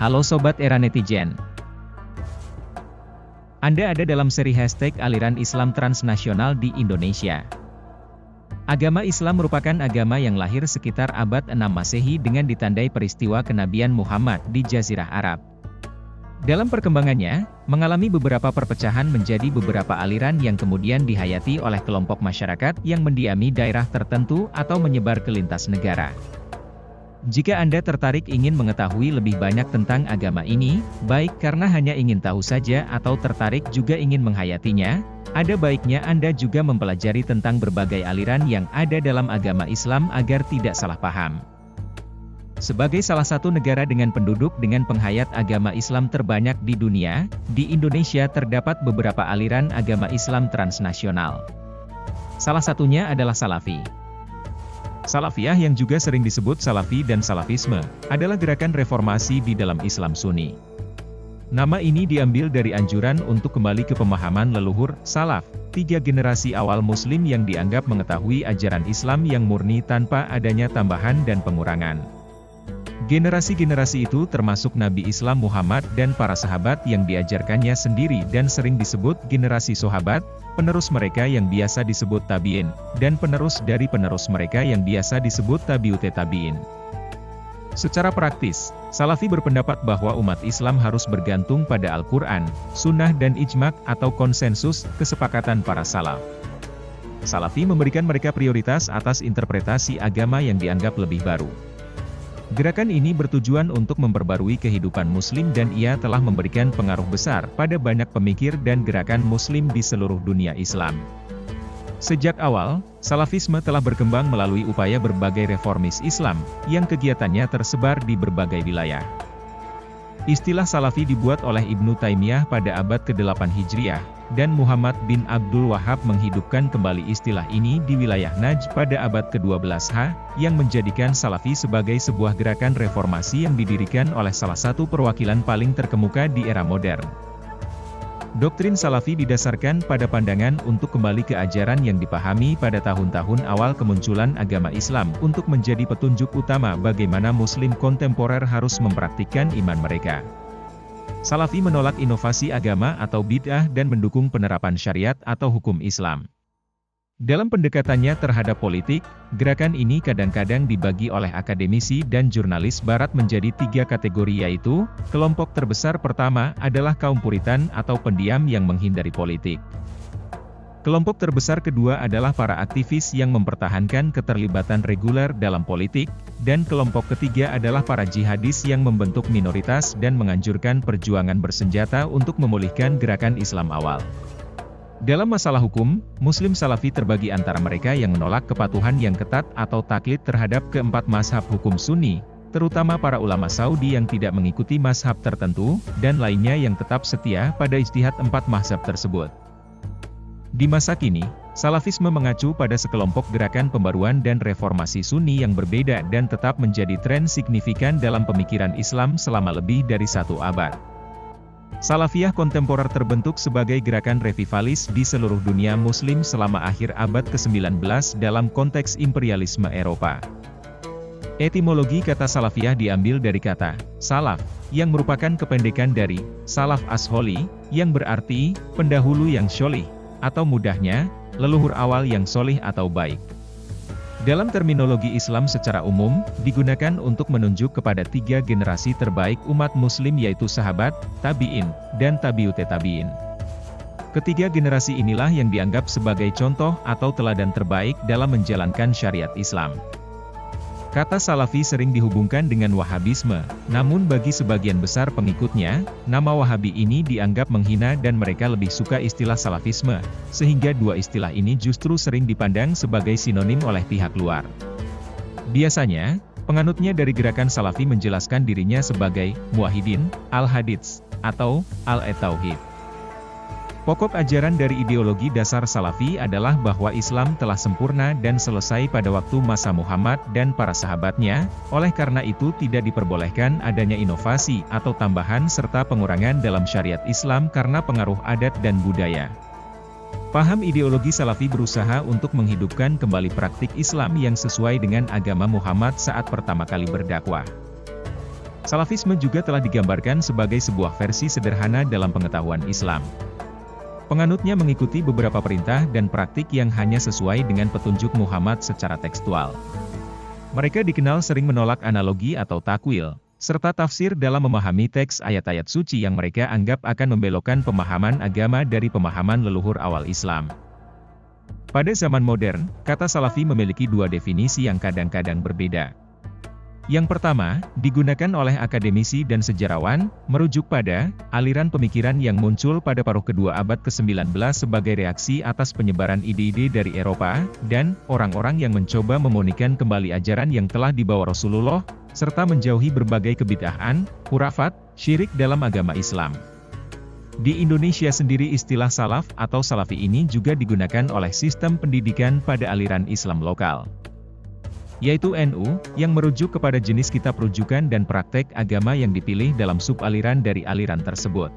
Halo Sobat Era Netizen. Anda ada dalam seri hashtag aliran Islam transnasional di Indonesia. Agama Islam merupakan agama yang lahir sekitar abad 6 Masehi dengan ditandai peristiwa kenabian Muhammad di Jazirah Arab. Dalam perkembangannya, mengalami beberapa perpecahan menjadi beberapa aliran yang kemudian dihayati oleh kelompok masyarakat yang mendiami daerah tertentu atau menyebar ke lintas negara. Jika Anda tertarik ingin mengetahui lebih banyak tentang agama ini, baik karena hanya ingin tahu saja atau tertarik juga ingin menghayatinya, ada baiknya Anda juga mempelajari tentang berbagai aliran yang ada dalam agama Islam agar tidak salah paham. Sebagai salah satu negara dengan penduduk dengan penghayat agama Islam terbanyak di dunia, di Indonesia terdapat beberapa aliran agama Islam transnasional. Salah satunya adalah Salafi. Salafiyah yang juga sering disebut Salafi dan Salafisme, adalah gerakan reformasi di dalam Islam Sunni. Nama ini diambil dari anjuran untuk kembali ke pemahaman leluhur, Salaf, 3 generasi awal Muslim yang dianggap mengetahui ajaran Islam yang murni tanpa adanya tambahan dan pengurangan. Generasi-generasi itu termasuk Nabi Islam Muhammad dan para sahabat yang diajarkannya sendiri dan sering disebut generasi sahabat, penerus mereka yang biasa disebut tabi'in, dan penerus dari penerus mereka yang biasa disebut tabi'ut tabi'in. Secara praktis, Salafi berpendapat bahwa umat Islam harus bergantung pada Al-Quran, Sunnah dan Ijma' atau konsensus, kesepakatan para salaf. Salafi memberikan mereka prioritas atas interpretasi agama yang dianggap lebih baru. Gerakan ini bertujuan untuk memperbarui kehidupan Muslim dan ia telah memberikan pengaruh besar pada banyak pemikir dan gerakan Muslim di seluruh dunia Islam. Sejak awal, Salafisme telah berkembang melalui upaya berbagai reformis Islam, yang kegiatannya tersebar di berbagai wilayah. Istilah Salafi dibuat oleh Ibnu Taimiyah pada abad ke-8 Hijriah, dan Muhammad bin Abdul Wahhab menghidupkan kembali istilah ini di wilayah Najd pada abad ke-12 yang menjadikan Salafi sebagai sebuah gerakan reformasi yang didirikan oleh salah satu perwakilan paling terkemuka di era modern. Doktrin Salafi didasarkan pada pandangan untuk kembali ke ajaran yang dipahami pada tahun-tahun awal kemunculan agama Islam untuk menjadi petunjuk utama bagaimana Muslim kontemporer harus mempraktikkan iman mereka. Salafi menolak inovasi agama atau bid'ah dan mendukung penerapan syariat atau hukum Islam. Dalam pendekatannya terhadap politik, gerakan ini kadang-kadang dibagi oleh akademisi dan jurnalis barat menjadi 3 kategori yaitu, kelompok terbesar pertama adalah kaum Puritan atau pendiam yang menghindari politik. Kelompok terbesar kedua adalah para aktivis yang mempertahankan keterlibatan reguler dalam politik, dan kelompok ketiga adalah para jihadis yang membentuk minoritas dan menganjurkan perjuangan bersenjata untuk memulihkan gerakan Islam awal. Dalam masalah hukum, Muslim Salafi terbagi antara mereka yang menolak kepatuhan yang ketat atau taklid terhadap keempat mazhab hukum Sunni, terutama para ulama Saudi yang tidak mengikuti mazhab tertentu, dan lainnya yang tetap setia pada ijtihad 4 mazhab tersebut. Di masa kini, Salafisme mengacu pada sekelompok gerakan pembaruan dan reformasi Sunni yang berbeda dan tetap menjadi tren signifikan dalam pemikiran Islam selama lebih dari 1 abad. Salafiyah kontemporer terbentuk sebagai gerakan revivalis di seluruh dunia Muslim selama akhir abad ke-19 dalam konteks imperialisme Eropa. Etimologi kata Salafiyah diambil dari kata salaf, yang merupakan kependekan dari salaf asholi, yang berarti pendahulu yang syolih, atau mudahnya, leluhur awal yang solih atau baik. Dalam terminologi Islam secara umum, digunakan untuk menunjuk kepada 3 generasi terbaik umat Muslim yaitu sahabat, tabi'in, dan tabi'ut tabi'in. Ketiga generasi inilah yang dianggap sebagai contoh atau teladan terbaik dalam menjalankan syariat Islam. Kata Salafi sering dihubungkan dengan Wahabisme, namun bagi sebagian besar pengikutnya, nama Wahabi ini dianggap menghina dan mereka lebih suka istilah Salafisme, sehingga 2 istilah ini justru sering dipandang sebagai sinonim oleh pihak luar. Biasanya, penganutnya dari gerakan Salafi menjelaskan dirinya sebagai Muwahhidin, Al-Hadits, atau Al-Tauhid. Pokok ajaran dari ideologi dasar Salafi adalah bahwa Islam telah sempurna dan selesai pada waktu masa Muhammad dan para sahabatnya, oleh karena itu tidak diperbolehkan adanya inovasi atau tambahan serta pengurangan dalam syariat Islam karena pengaruh adat dan budaya. Paham ideologi Salafi berusaha untuk menghidupkan kembali praktik Islam yang sesuai dengan agama Muhammad saat pertama kali berdakwah. Salafisme juga telah digambarkan sebagai sebuah versi sederhana dalam pengetahuan Islam. Penganutnya mengikuti beberapa perintah dan praktik yang hanya sesuai dengan petunjuk Muhammad secara tekstual. Mereka dikenal sering menolak analogi atau takwil, serta tafsir dalam memahami teks ayat-ayat suci yang mereka anggap akan membelokkan pemahaman agama dari pemahaman leluhur awal Islam. Pada zaman modern, kata Salafi memiliki dua definisi yang kadang-kadang berbeda. Yang pertama, digunakan oleh akademisi dan sejarawan, merujuk pada aliran pemikiran yang muncul pada paruh kedua abad ke-19 sebagai reaksi atas penyebaran ide-ide dari Eropa, dan orang-orang yang mencoba memurnikan kembali ajaran yang telah dibawa Rasulullah, serta menjauhi berbagai kebid'ahan, khurafat, syirik dalam agama Islam. Di Indonesia sendiri istilah salaf atau salafi ini juga digunakan oleh sistem pendidikan pada aliran Islam lokal, yaitu NU, yang merujuk kepada jenis kitab rujukan dan praktek agama yang dipilih dalam subaliran dari aliran tersebut.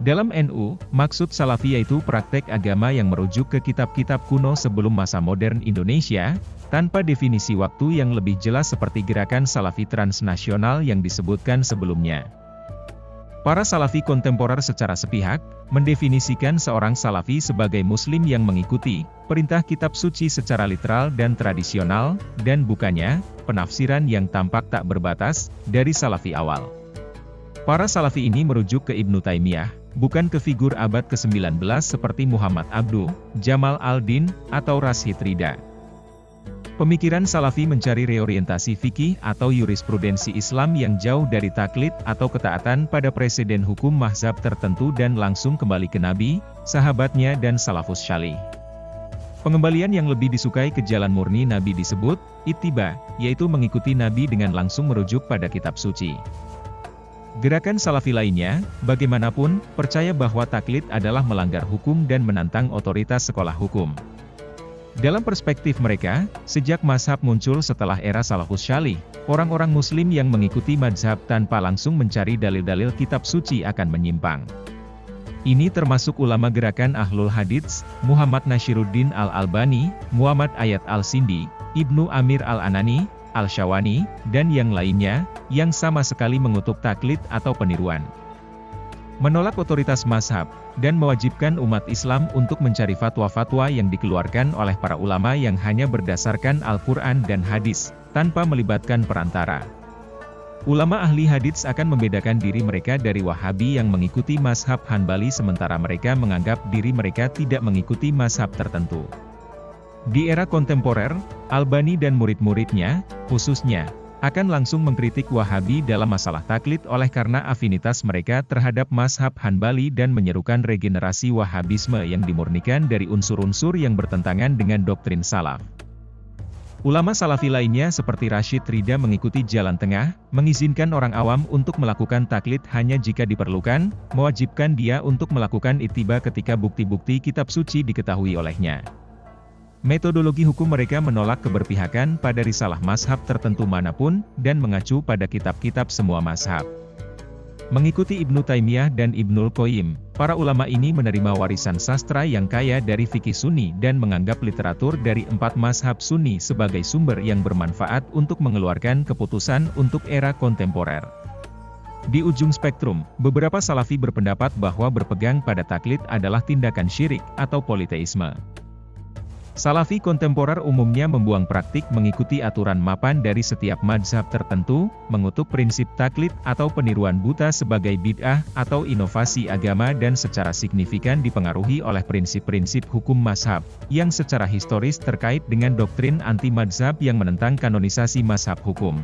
Dalam NU, maksud salafi yaitu praktek agama yang merujuk ke kitab-kitab kuno sebelum masa modern Indonesia, tanpa definisi waktu yang lebih jelas seperti gerakan salafi transnasional yang disebutkan sebelumnya. Para salafi kontemporer secara sepihak, mendefinisikan seorang salafi sebagai muslim yang mengikuti perintah kitab suci secara literal dan tradisional, dan bukannya penafsiran yang tampak tak berbatas dari salafi awal. Para salafi ini merujuk ke Ibnu Taimiyah, bukan ke figur abad ke-19 seperti Muhammad Abduh, Jamal al-Din, atau Rashid Ridha. Pemikiran salafi mencari reorientasi fikih atau jurisprudensi Islam yang jauh dari taklid atau ketaatan pada presiden hukum mazhab tertentu dan langsung kembali ke Nabi, sahabatnya dan salafus syalih. Pengembalian yang lebih disukai ke jalan murni Nabi disebut ittiba, yaitu mengikuti Nabi dengan langsung merujuk pada kitab suci. Gerakan salafi lainnya, bagaimanapun, percaya bahwa taklid adalah melanggar hukum dan menantang otoritas sekolah hukum. Dalam perspektif mereka, sejak mazhab muncul setelah era salafus syalih, orang-orang muslim yang mengikuti mazhab tanpa langsung mencari dalil-dalil kitab suci akan menyimpang. Ini termasuk ulama gerakan Ahlul Hadits, Muhammad Nashiruddin Al-Albani, Muhammad Ayat Al-Sindi, Ibnu Amir Al-Anani, Al-Syawani, dan yang lainnya, yang sama sekali mengutuk taklid atau peniruan, menolak otoritas mazhab, dan mewajibkan umat Islam untuk mencari fatwa-fatwa yang dikeluarkan oleh para ulama yang hanya berdasarkan Al-Quran dan hadis, tanpa melibatkan perantara. Ulama ahli hadits akan membedakan diri mereka dari Wahabi yang mengikuti mazhab Hanbali sementara mereka menganggap diri mereka tidak mengikuti mazhab tertentu. Di era kontemporer, Albani dan murid-muridnya, khususnya, akan langsung mengkritik Wahabi dalam masalah taklid oleh karena afinitas mereka terhadap mazhab Hanbali dan menyerukan regenerasi Wahabisme yang dimurnikan dari unsur-unsur yang bertentangan dengan doktrin salaf. Ulama salafi lainnya seperti Rashid Ridha mengikuti jalan tengah, mengizinkan orang awam untuk melakukan taklid hanya jika diperlukan, mewajibkan dia untuk melakukan ittiba ketika bukti-bukti kitab suci diketahui olehnya. Metodologi hukum mereka menolak keberpihakan pada risalah mazhab tertentu manapun, dan mengacu pada kitab-kitab semua mazhab. Mengikuti Ibnu Taimiyah dan Ibnul Qayyim, para ulama ini menerima warisan sastra yang kaya dari fikih Sunni dan menganggap literatur dari 4 mazhab Sunni sebagai sumber yang bermanfaat untuk mengeluarkan keputusan untuk era kontemporer. Di ujung spektrum, beberapa salafi berpendapat bahwa berpegang pada taklid adalah tindakan syirik atau politeisme. Salafi kontemporer umumnya membuang praktik mengikuti aturan mapan dari setiap mazhab tertentu, mengutuk prinsip taklid atau peniruan buta sebagai bid'ah atau inovasi agama dan secara signifikan dipengaruhi oleh prinsip-prinsip hukum mazhab, yang secara historis terkait dengan doktrin anti-mazhab yang menentang kanonisasi mazhab hukum.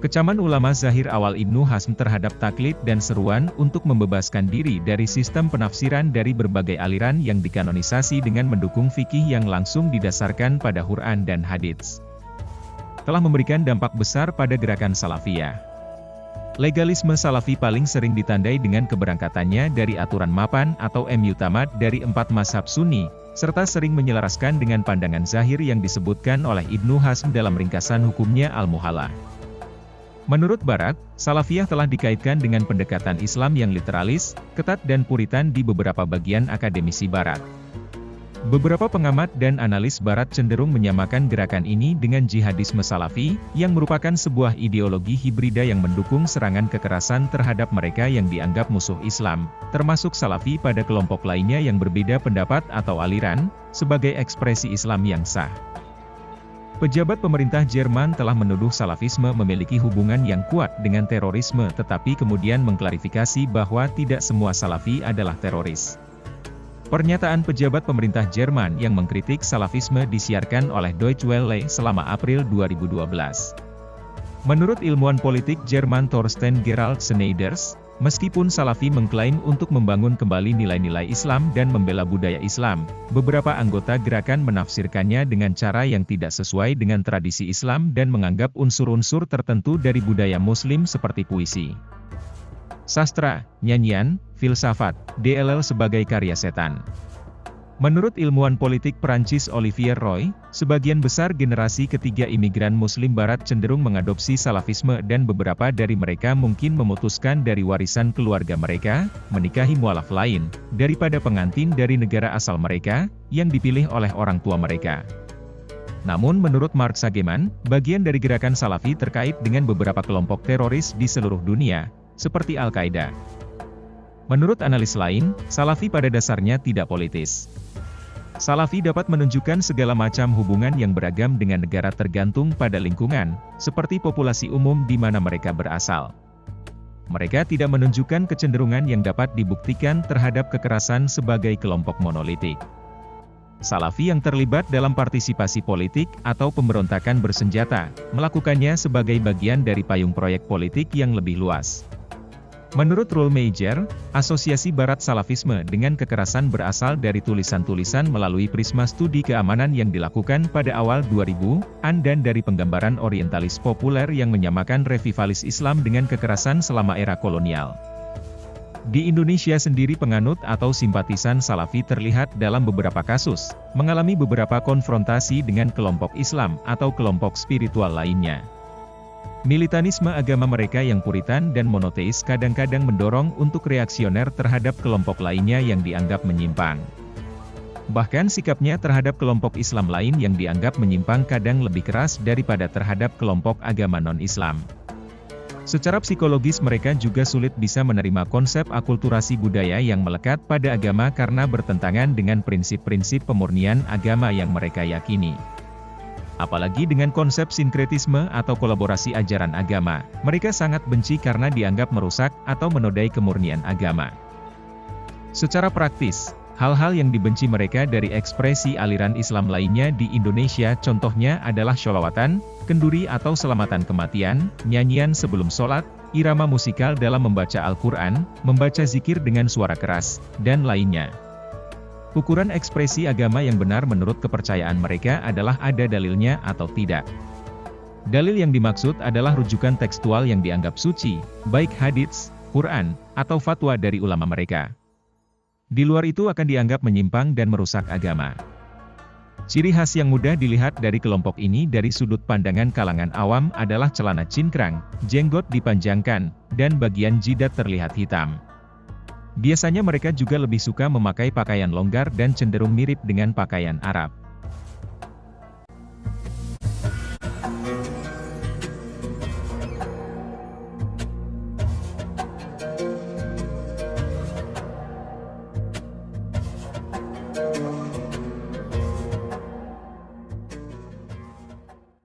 Kecaman ulama zahir awal Ibnu Hazm terhadap taklid dan seruan untuk membebaskan diri dari sistem penafsiran dari berbagai aliran yang dikanonisasi dengan mendukung fikih yang langsung didasarkan pada Quran dan hadits, telah memberikan dampak besar pada gerakan salafiyah. Legalisme salafi paling sering ditandai dengan keberangkatannya dari aturan mapan atau mu'tamad dari 4 mazhab Sunni, serta sering menyelaraskan dengan pandangan zahir yang disebutkan oleh Ibnu Hazm dalam ringkasan hukumnya Al-Muhallah. Menurut Barak, Salafiyah telah dikaitkan dengan pendekatan Islam yang literalis, ketat dan puritan di beberapa bagian akademisi Barat. Beberapa pengamat dan analis barat cenderung menyamakan gerakan ini dengan jihadisme Salafi, yang merupakan sebuah ideologi hibrida yang mendukung serangan kekerasan terhadap mereka yang dianggap musuh Islam, termasuk Salafi pada kelompok lainnya yang berbeda pendapat atau aliran, sebagai ekspresi Islam yang sah. Pejabat pemerintah Jerman telah menuduh Salafisme memiliki hubungan yang kuat dengan terorisme tetapi kemudian mengklarifikasi bahwa tidak semua Salafi adalah teroris. Pernyataan pejabat pemerintah Jerman yang mengkritik Salafisme disiarkan oleh Deutsche Welle selama April 2012. Menurut ilmuwan politik Jerman Thorsten Gerald Schneiders, meskipun Salafi mengklaim untuk membangun kembali nilai-nilai Islam dan membela budaya Islam, beberapa anggota gerakan menafsirkannya dengan cara yang tidak sesuai dengan tradisi Islam dan menganggap unsur-unsur tertentu dari budaya Muslim seperti puisi, sastra, nyanyian, filsafat, DLL sebagai karya setan. Menurut ilmuwan politik Perancis Olivier Roy, sebagian besar generasi ketiga imigran Muslim Barat cenderung mengadopsi Salafisme dan beberapa dari mereka mungkin memutuskan dari warisan keluarga mereka, menikahi mualaf lain, daripada pengantin dari negara asal mereka, yang dipilih oleh orang tua mereka. Namun menurut Mark Sageman, bagian dari gerakan Salafi terkait dengan beberapa kelompok teroris di seluruh dunia, seperti Al-Qaeda. Menurut analis lain, Salafi pada dasarnya tidak politis. Salafi dapat menunjukkan segala macam hubungan yang beragam dengan negara tergantung pada lingkungan, seperti populasi umum di mana mereka berasal. Mereka tidak menunjukkan kecenderungan yang dapat dibuktikan terhadap kekerasan sebagai kelompok monolitik. Salafi yang terlibat dalam partisipasi politik atau pemberontakan bersenjata, melakukannya sebagai bagian dari payung proyek politik yang lebih luas. Menurut Roel Meijer, Asosiasi Barat Salafisme dengan kekerasan berasal dari tulisan-tulisan melalui prisma studi keamanan yang dilakukan pada awal 2000-an dan dari penggambaran orientalis populer yang menyamakan revivalis Islam dengan kekerasan selama era kolonial. Di Indonesia sendiri penganut atau simpatisan Salafi terlihat dalam beberapa kasus, mengalami beberapa konfrontasi dengan kelompok Islam atau kelompok spiritual lainnya. Militanisme agama mereka yang puritan dan monoteis kadang-kadang mendorong untuk reaksioner terhadap kelompok lainnya yang dianggap menyimpang. Bahkan sikapnya terhadap kelompok Islam lain yang dianggap menyimpang kadang lebih keras daripada terhadap kelompok agama non-Islam. Secara psikologis mereka juga sulit bisa menerima konsep akulturasi budaya yang melekat pada agama karena bertentangan dengan prinsip-prinsip pemurnian agama yang mereka yakini. Apalagi dengan konsep sinkretisme atau kolaborasi ajaran agama, mereka sangat benci karena dianggap merusak atau menodai kemurnian agama. Secara praktis, hal-hal yang dibenci mereka dari ekspresi aliran Islam lainnya di Indonesia contohnya adalah sholawatan, kenduri atau selamatan kematian, nyanyian sebelum sholat, irama musikal dalam membaca Al-Quran, membaca zikir dengan suara keras, dan lainnya. Ukuran ekspresi agama yang benar menurut kepercayaan mereka adalah ada dalilnya atau tidak. Dalil yang dimaksud adalah rujukan tekstual yang dianggap suci, baik hadits, Quran, atau fatwa dari ulama mereka. Di luar itu akan dianggap menyimpang dan merusak agama. Ciri khas yang mudah dilihat dari kelompok ini dari sudut pandangan kalangan awam adalah celana cingkrang, jenggot dipanjangkan, dan bagian jidat terlihat hitam. Biasanya mereka juga lebih suka memakai pakaian longgar dan cenderung mirip dengan pakaian Arab.